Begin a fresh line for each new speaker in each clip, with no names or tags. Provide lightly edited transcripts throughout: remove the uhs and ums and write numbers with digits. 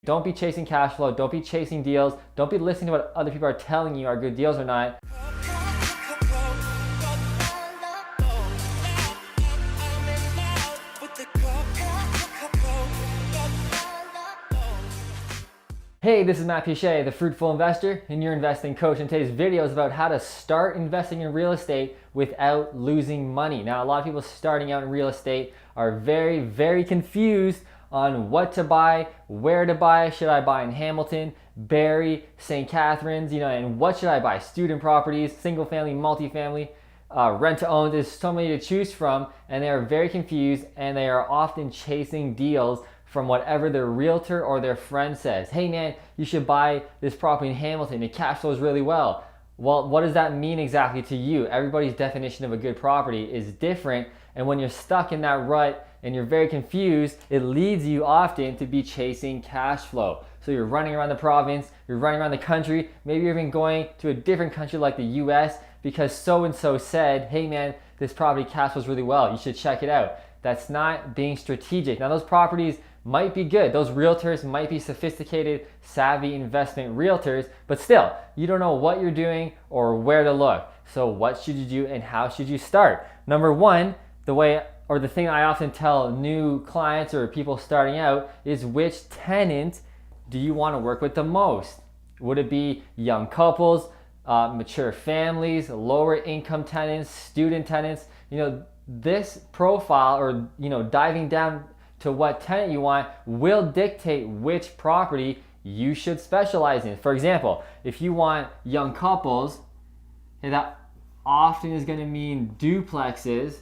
Don't be chasing cash flow. Don't be chasing deals. Don't be listening to what other people are telling you are good deals or not. Hey, this is Matt Pichet, the Fruitful Investor, and your investing coach. And today's video is about how to start investing in real estate without losing money. Now, a lot of people starting out in real estate are very confused on what to buy, where to buy. Should I buy in Hamilton, Barrie, St. Catharines, and what should I buy? Student properties, single family, multifamily, rent to own. There's so many to choose from, and they are very confused, and they are often chasing deals from whatever their realtor or their friend says. Hey man, you should buy this property in Hamilton, it cash flows really well. Well, what does that mean exactly to you? Everybody's definition of a good property is different, and when you're stuck in that rut and you're very confused, it leads you often to be chasing cash flow. So you're running around the province, you're running around the country, maybe you're even going to a different country like the US because so-and-so said, hey man, this property cash flows really well, you should check it out. That's not being strategic. Now those properties might be good. Those realtors might be sophisticated, savvy investment realtors, but still, you don't know what you're doing or where to look. So what should you do and how should you start? Number one, the thing I often tell new clients or people starting out is, which tenant do you want to work with the most? Would it be young couples, mature families, lower income tenants, student tenants? This profile, or diving down to what tenant you want will dictate which property you should specialize in. For example, if you want young couples, that often is going to mean duplexes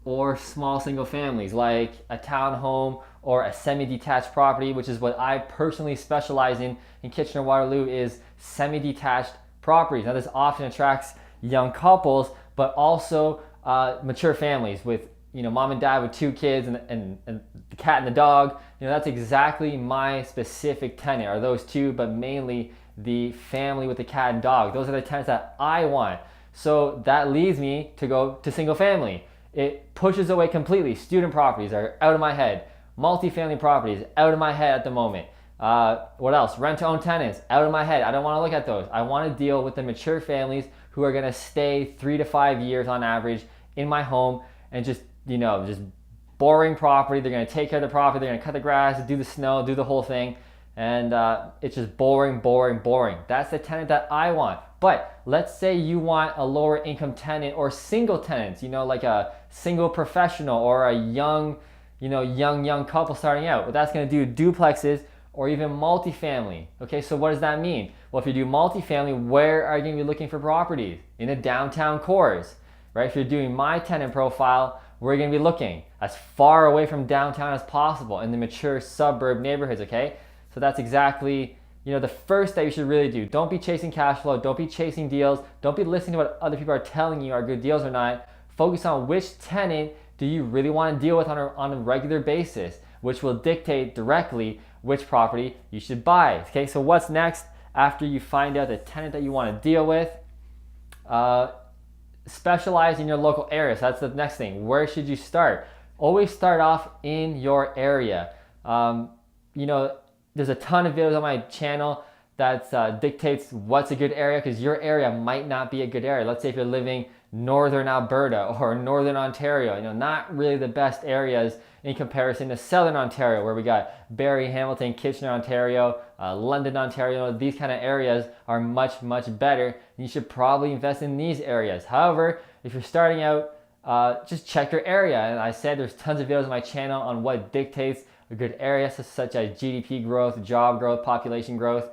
or small single families like a townhome or a semi-detached property, which is what I personally specialize in Kitchener-Waterloo, is semi-detached properties. Now this often attracts young couples, but also mature families with mom and dad with 2 kids and the cat and the dog. That's exactly my specific tenant, are those two, but mainly the family with the cat and dog. Those are the tenants that I want. So that leads me to go to single family. It pushes away completely. Student properties are out of my head. Multifamily properties, out of my head at the moment. What else? Rent to own tenants, out of my head. I don't want to look at those. I want to deal with the mature families who are going to stay 3 to 5 years on average in my home, and just boring property. They're going to take care of the property. They're going to cut the grass, do the snow, do the whole thing. And it's just boring. That's the tenant that I want. But let's say you want a lower income tenant or single tenants, like a single professional or a young couple starting out. Well, that's going to do duplexes or even multifamily. Okay, so what does that mean? Well, if you do multifamily, where are you going to be looking for properties? In the downtown cores, right? If you're doing my tenant profile, we're going to be looking as far away from downtown as possible in the mature suburb neighborhoods, okay? So that's exactly, the first that you should really do. Don't be chasing cash flow. Don't be chasing deals. Don't be listening to what other people are telling you are good deals or not. Focus on which tenant do you really want to deal with on a regular basis, which will dictate directly which property you should buy, okay? So what's next after you find out the tenant that you want to deal with? Specialize in your local area. So that's the next thing. Where should you start? Always start off in your area. There's a ton of videos on my channel that dictates what's a good area, because your area might not be a good area. Let's say if you're living northern Alberta or northern Ontario, not really the best areas in comparison to southern Ontario, where we got Barrie, Hamilton, Kitchener, Ontario, London, Ontario. These kind of areas are much better, and you should probably invest in these areas. However, if you're starting out, just check your area. And I said there's tons of videos on my channel on what dictates a good area, such as GDP growth, job growth, population growth.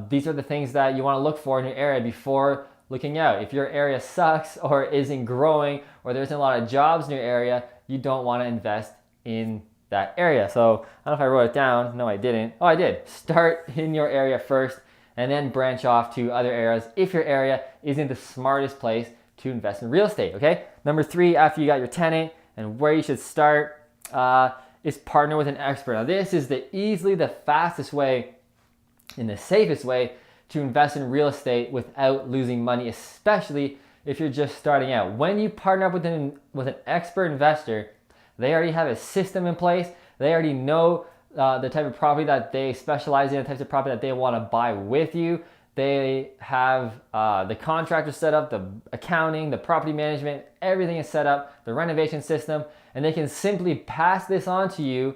These are the things that you want to look for in your area before looking out. If your area sucks or isn't growing or there isn't a lot of jobs in your area, you don't want to invest in that area. So I don't know if I wrote it down. No, I didn't. Oh, I did. Start in your area first and then branch off to other areas if your area isn't the smartest place to invest in real estate, okay? Number 3, after you got your tenant and where you should start, is partner with an expert. Now this is easily the fastest way and the safest way to invest in real estate without losing money, especially if you're just starting out. When you partner up with an expert investor, they already have a system in place. They already know the type of property that they specialize in, the types of property that they want to buy with you. They have the contractor set up, the accounting, the property management, everything is set up, the renovation system, and they can simply pass this on to you,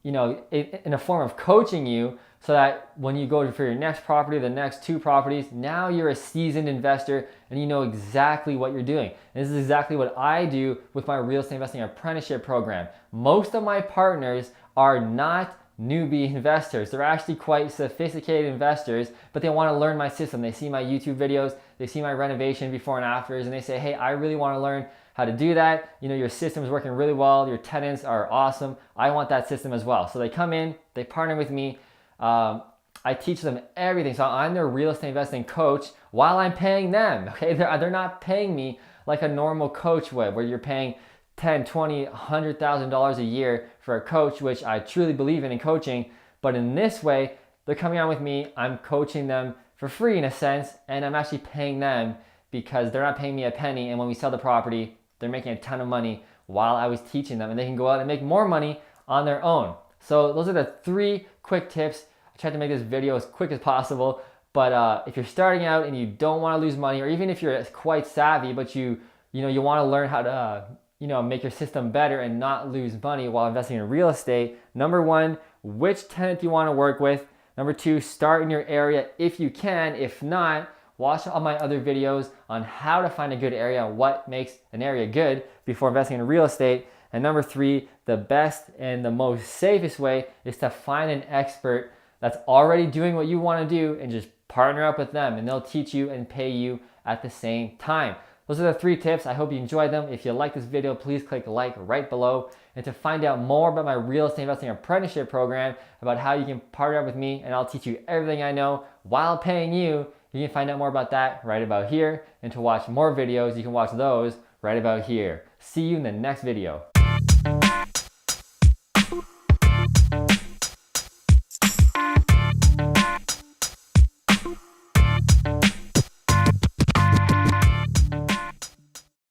in a form of coaching you, so that when you go for your next property, the next 2 properties, now you're a seasoned investor and you know exactly what you're doing. And this is exactly what I do with my real estate investing apprenticeship program. Most of my partners are not newbie investors. They're actually quite sophisticated investors, but they want to learn my system. They see my YouTube videos, they see my renovation before and afters, and they say, hey, I really want to learn how to do that. Your system is working really well. Your tenants are awesome. I want that system as well. So they come in, they partner with me. I teach them everything. So I'm their real estate investing coach while I'm paying them. Okay, they're not paying me like a normal coach would, where you're paying $10, $20, $100,000 a year for a coach, which I truly believe in coaching. But in this way, they're coming on with me. I'm coaching them for free in a sense, and I'm actually paying them because they're not paying me a penny. And when we sell the property, they're making a ton of money while I was teaching them, and they can go out and make more money on their own. So those are the 3 quick tips. I tried to make this video as quick as possible, but if you're starting out and you don't want to lose money, or even if you're quite savvy, but you want to learn how to make your system better and not lose money while investing in real estate. Number 1, which tenant do you want to work with? Number 2, start in your area if you can. If not, watch all my other videos on how to find a good area, what makes an area good before investing in real estate. And number 3, the best and the most safest way is to find an expert that's already doing what you want to do and just partner up with them, and they'll teach you and pay you at the same time. Those are the 3 tips. I hope you enjoyed them. If you like this video, please click like right below. And to find out more about my real estate investing apprenticeship program, about how you can partner up with me and I'll teach you everything I know while paying you, you can find out more about that right about here. And to watch more videos, you can watch those right about here. See you in the next video.